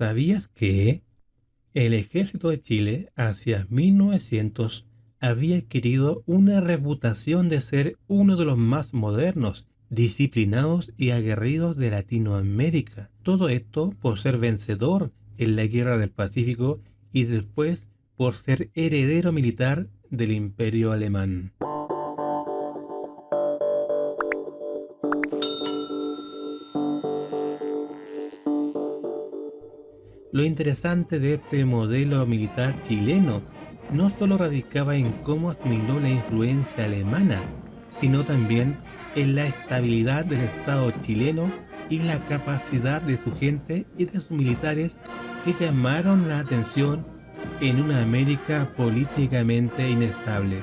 ¿Sabías que el ejército de Chile hacia 1900 había adquirido una reputación de ser uno de los más modernos, disciplinados y aguerridos de Latinoamérica? Todo esto por ser vencedor en la Guerra del Pacífico y después por ser heredero militar del Imperio Alemán. Lo interesante de este modelo militar chileno no solo radicaba en cómo asimiló la influencia alemana, sino también en la estabilidad del Estado chileno y la capacidad de su gente y de sus militares que llamaron la atención en una América políticamente inestable.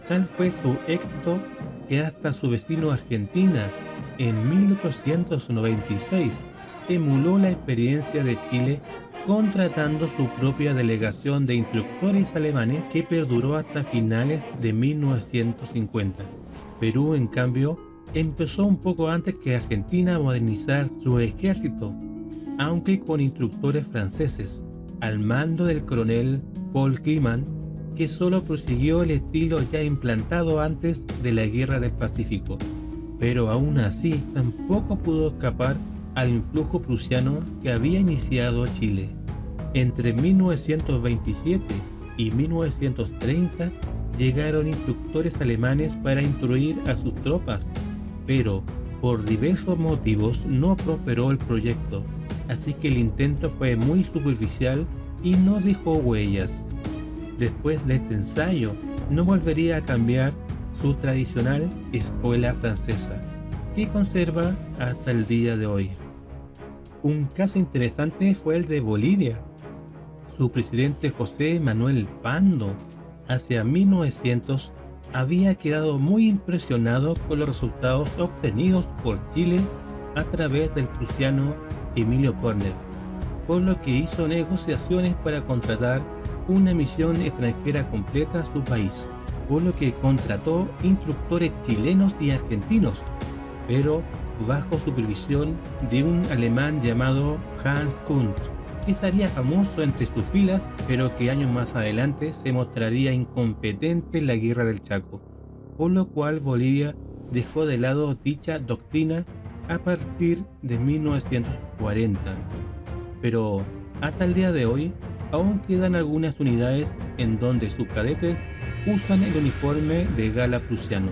Tal fue su éxito que hasta su vecino Argentina, en 1896, emuló la experiencia de Chile contratando su propia delegación de instructores alemanes que perduró hasta finales de 1950. Perú, en cambio, empezó un poco antes que Argentina a modernizar su ejército, aunque con instructores franceses, al mando del coronel Paul Climan, que solo prosiguió el estilo ya implantado antes de la Guerra del Pacífico, pero aún así tampoco pudo escapar al influjo prusiano que había iniciado Chile. Entre 1927 y 1930 llegaron instructores alemanes para instruir a sus tropas, pero por diversos motivos no prosperó el proyecto, así que el intento fue muy superficial y no dejó huellas. Después de este ensayo, no volvería a cambiar su tradicional escuela francesa, que conserva hasta el día de hoy. Un caso interesante fue el de Bolivia. Su presidente José Manuel Pando, hacia 1900, había quedado muy impresionado con los resultados obtenidos por Chile a través del prusiano Emilio Körner, por lo que hizo negociaciones para contratar una misión extranjera completa a su país, por lo que contrató instructores chilenos y argentinos, pero bajo supervisión de un alemán llamado Hans Kunz, que sería famoso entre sus filas, pero que años más adelante se mostraría incompetente en la Guerra del Chaco, por lo cual Bolivia dejó de lado dicha doctrina a partir de 1940. Pero hasta el día de hoy aún quedan algunas unidades en donde sus cadetes usan el uniforme de gala prusiano.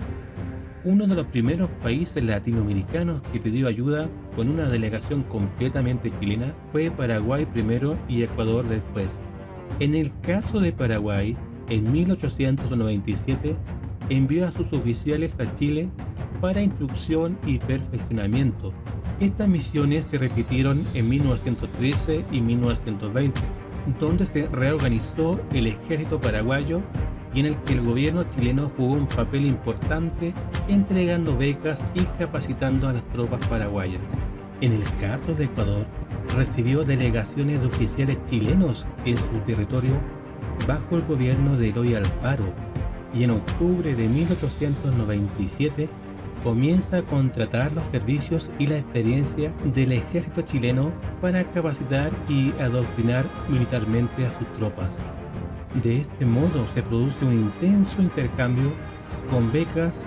Uno de los primeros países latinoamericanos que pidió ayuda con una delegación completamente chilena fue Paraguay primero y Ecuador después. En el caso de Paraguay, en 1897 envió a sus oficiales a Chile para instrucción y perfeccionamiento. Estas misiones se repitieron en 1913 y 1920, donde se reorganizó el ejército paraguayo y en el que el gobierno chileno jugó un papel importante entregando becas y capacitando a las tropas paraguayas. En el caso de Ecuador, recibió delegaciones de oficiales chilenos en su territorio bajo el gobierno de Eloy Alfaro, y en octubre de 1897 comienza a contratar los servicios y la experiencia del ejército chileno para capacitar y adoctrinar militarmente a sus tropas. De este modo se produce un intenso intercambio con becas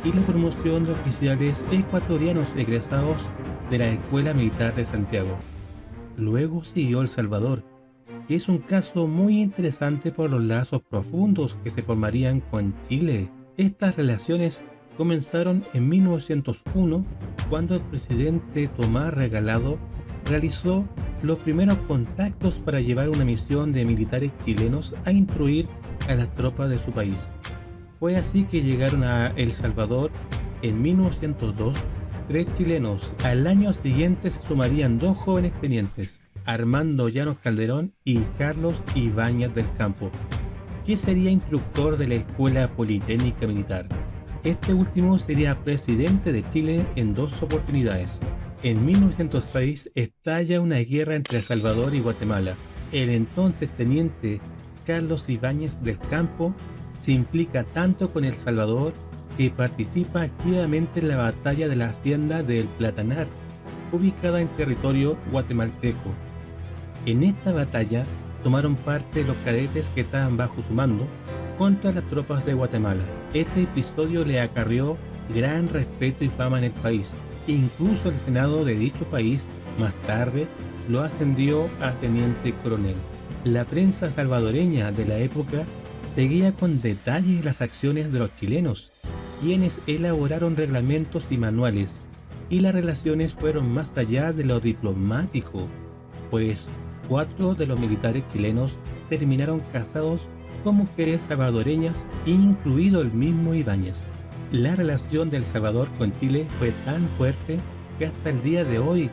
y la promoción de oficiales ecuatorianos egresados de la Escuela Militar de Santiago. Luego siguió El Salvador, que es un caso muy interesante por los lazos profundos que se formarían con Chile. Estas relaciones comenzaron en 1901, cuando el presidente Tomás Regalado realizó los primeros contactos para llevar una misión de militares chilenos a instruir a las tropas de su país. Fue así que llegaron a El Salvador en 1902 3 chilenos. Al año siguiente se sumarían 2 jóvenes tenientes, Armando Llanos Calderón y Carlos Ibáñez del Campo, que sería instructor de la Escuela Politécnica Militar. Este último sería presidente de Chile en 2 oportunidades. En 1906 estalla una guerra entre El Salvador y Guatemala. El entonces teniente Carlos Ibáñez del Campo se implica tanto con El Salvador que participa activamente en la batalla de la hacienda del Platanar, ubicada en territorio guatemalteco. En esta batalla tomaron parte los cadetes que estaban bajo su mando contra las tropas de Guatemala. Este episodio le acarrió gran respeto y fama en el país. Incluso el Senado de dicho país más tarde lo ascendió a teniente coronel. La prensa salvadoreña de la época seguía con detalle las acciones de los chilenos, quienes elaboraron reglamentos y manuales, y las relaciones fueron más allá de lo diplomático, pues 4 de los militares chilenos terminaron casados con mujeres salvadoreñas, incluido el mismo Ibáñez. La relación de El Salvador con Chile fue tan fuerte que hasta el día de hoy,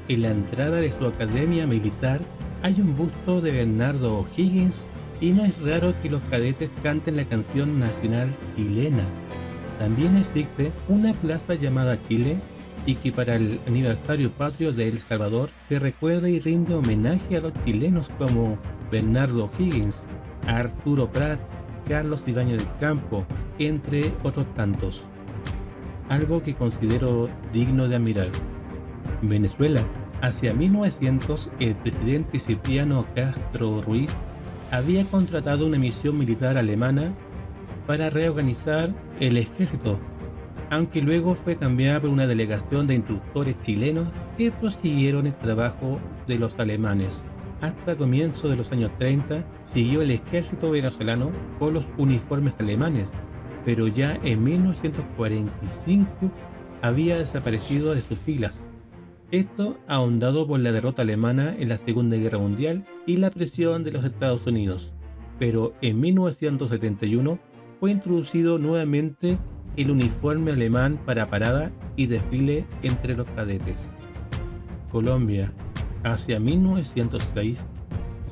en la entrada de su academia militar, hay un busto de Bernardo O'Higgins y no es raro que los cadetes canten la canción nacional chilena. También existe una plaza llamada Chile y que para el aniversario patrio de El Salvador se recuerda y rinde homenaje a los chilenos como Bernardo O'Higgins, Arturo Prat, Carlos Ibáñez del Campo, entre otros tantos. Algo que considero digno de admirar. Venezuela. Hacia 1900, el presidente Cipriano Castro Ruiz había contratado una misión militar alemana para reorganizar el ejército, aunque luego fue cambiada por una delegación de instructores chilenos que prosiguieron el trabajo de los alemanes. Hasta comienzos de los años 30 siguió el ejército venezolano con los uniformes alemanes, pero ya en 1945 había desaparecido de sus filas. Esto ahondado por la derrota alemana en la Segunda Guerra Mundial y la presión de los Estados Unidos. Pero en 1971 fue introducido nuevamente el uniforme alemán para parada y desfile entre los cadetes. Colombia. Hacia 1906,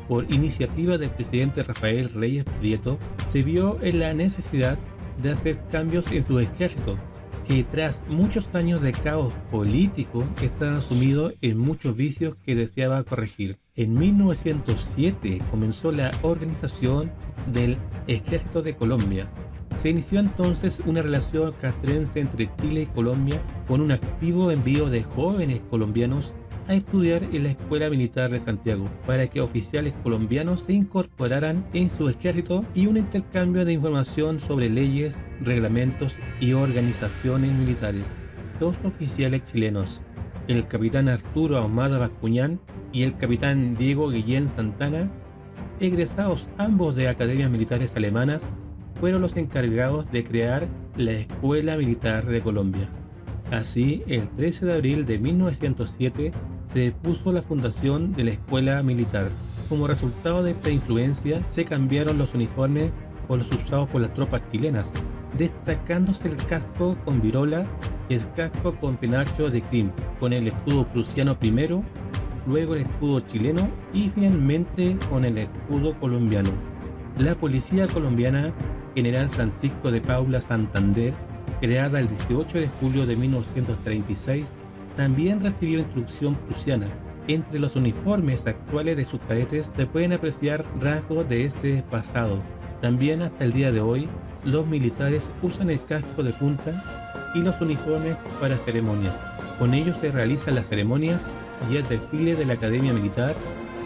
por iniciativa del presidente Rafael Reyes Prieto, se vio en la necesidad de hacer cambios en su ejército, que tras muchos años de caos político estaba sumido en muchos vicios que deseaba corregir. En 1907 comenzó la organización del Ejército de Colombia. Se inició entonces una relación castrense entre Chile y Colombia con un activo envío de jóvenes colombianos a estudiar en la Escuela Militar de Santiago para que oficiales colombianos se incorporaran en su ejército y un intercambio de información sobre leyes, reglamentos y organizaciones militares. 2 oficiales chilenos, el capitán Arturo Ahumada Bascuñán y el capitán Diego Guillén Santana, egresados ambos de academias militares alemanas, fueron los encargados de crear la Escuela Militar de Colombia. Así, el 13 de abril de 1907 se puso la fundación de la Escuela Militar. Como resultado de esta influencia, se cambiaron los uniformes por los usados por las tropas chilenas, destacándose el casco con virola y el casco con penacho de crin, con el escudo prusiano primero, luego el escudo chileno y finalmente con el escudo colombiano. La Policía Colombiana General Francisco de Paula Santander, creada el 18 de julio de 1936, también recibió instrucción prusiana. Entre los uniformes actuales de sus cadetes se pueden apreciar rasgos de ese pasado. También hasta el día de hoy, los militares usan el casco de punta y los uniformes para ceremonias. Con ellos se realizan las ceremonias y el desfile de la Academia Militar,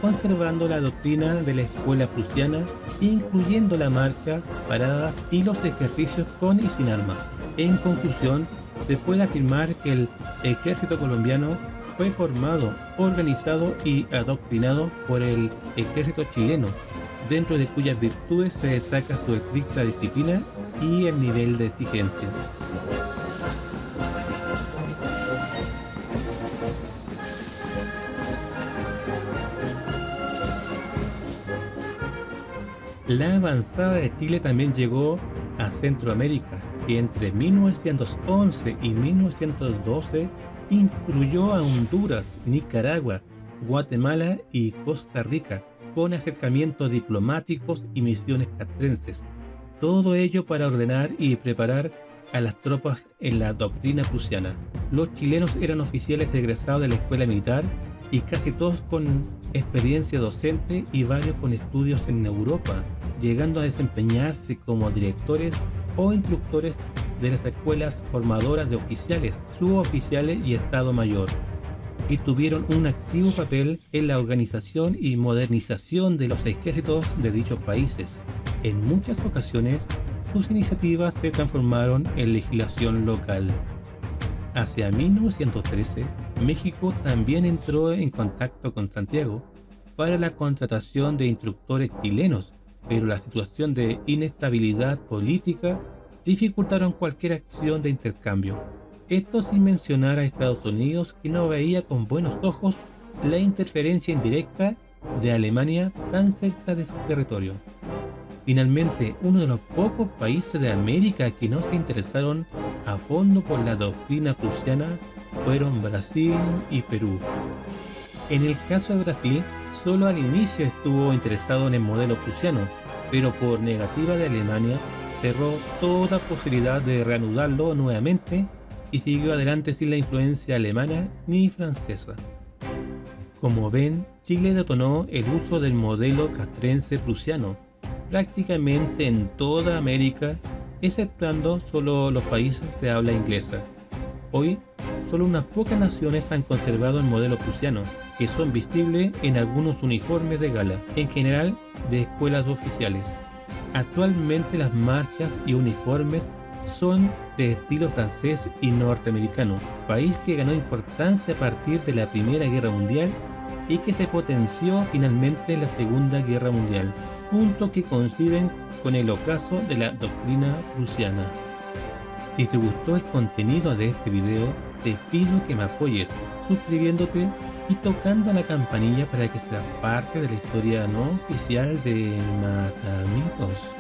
conservando la doctrina de la escuela prusiana, incluyendo la marcha, parada y los ejercicios con y sin armas. En conclusión, se puede afirmar que el ejército colombiano fue formado, organizado y adoctrinado por el ejército chileno, dentro de cuyas virtudes se destaca su estricta disciplina y el nivel de exigencia. La avanzada de Chile también llegó a Centroamérica, que entre 1911 y 1912 incluyó a Honduras, Nicaragua, Guatemala y Costa Rica, con acercamientos diplomáticos y misiones castrenses. Todo ello para ordenar y preparar a las tropas en la doctrina prusiana. Los chilenos eran oficiales egresados de la escuela militar y casi todos con experiencia docente y varios con estudios en Europa, llegando a desempeñarse como directores o instructores de las escuelas formadoras de oficiales, suboficiales y Estado Mayor. y tuvieron un activo papel en la organización y modernización de los ejércitos de dichos países. En muchas ocasiones, sus iniciativas se transformaron en legislación local. Hacia 1913, México también entró en contacto con Santiago para la contratación de instructores chilenos, pero la situación de inestabilidad política dificultaron cualquier acción de intercambio. Esto sin mencionar a Estados Unidos, que no veía con buenos ojos la interferencia indirecta de Alemania tan cerca de su territorio. Finalmente, uno de los pocos países de América que no se interesaron a fondo por la doctrina prusiana fueron Brasil y Perú. En el caso de Brasil, solo al inicio estuvo interesado en el modelo prusiano, pero por negativa de Alemania cerró toda posibilidad de reanudarlo nuevamente y siguió adelante sin la influencia alemana ni francesa. Como ven, Chile detonó el uso del modelo castrense prusiano prácticamente en toda América, exceptuando solo los países de habla inglesa. Hoy, solo unas pocas naciones han conservado el modelo prusiano, que son visibles en algunos uniformes de gala, en general de escuelas oficiales. Actualmente las marchas y uniformes son de estilo francés y norteamericano, país que ganó importancia a partir de la Primera Guerra Mundial y que se potenció finalmente en la Segunda Guerra Mundial, punto que coinciden con el ocaso de la doctrina prusiana. Si te gustó el contenido de este video, te pido que me apoyes suscribiéndote y tocando la campanilla para que seas parte de la historia no oficial de Matamitos.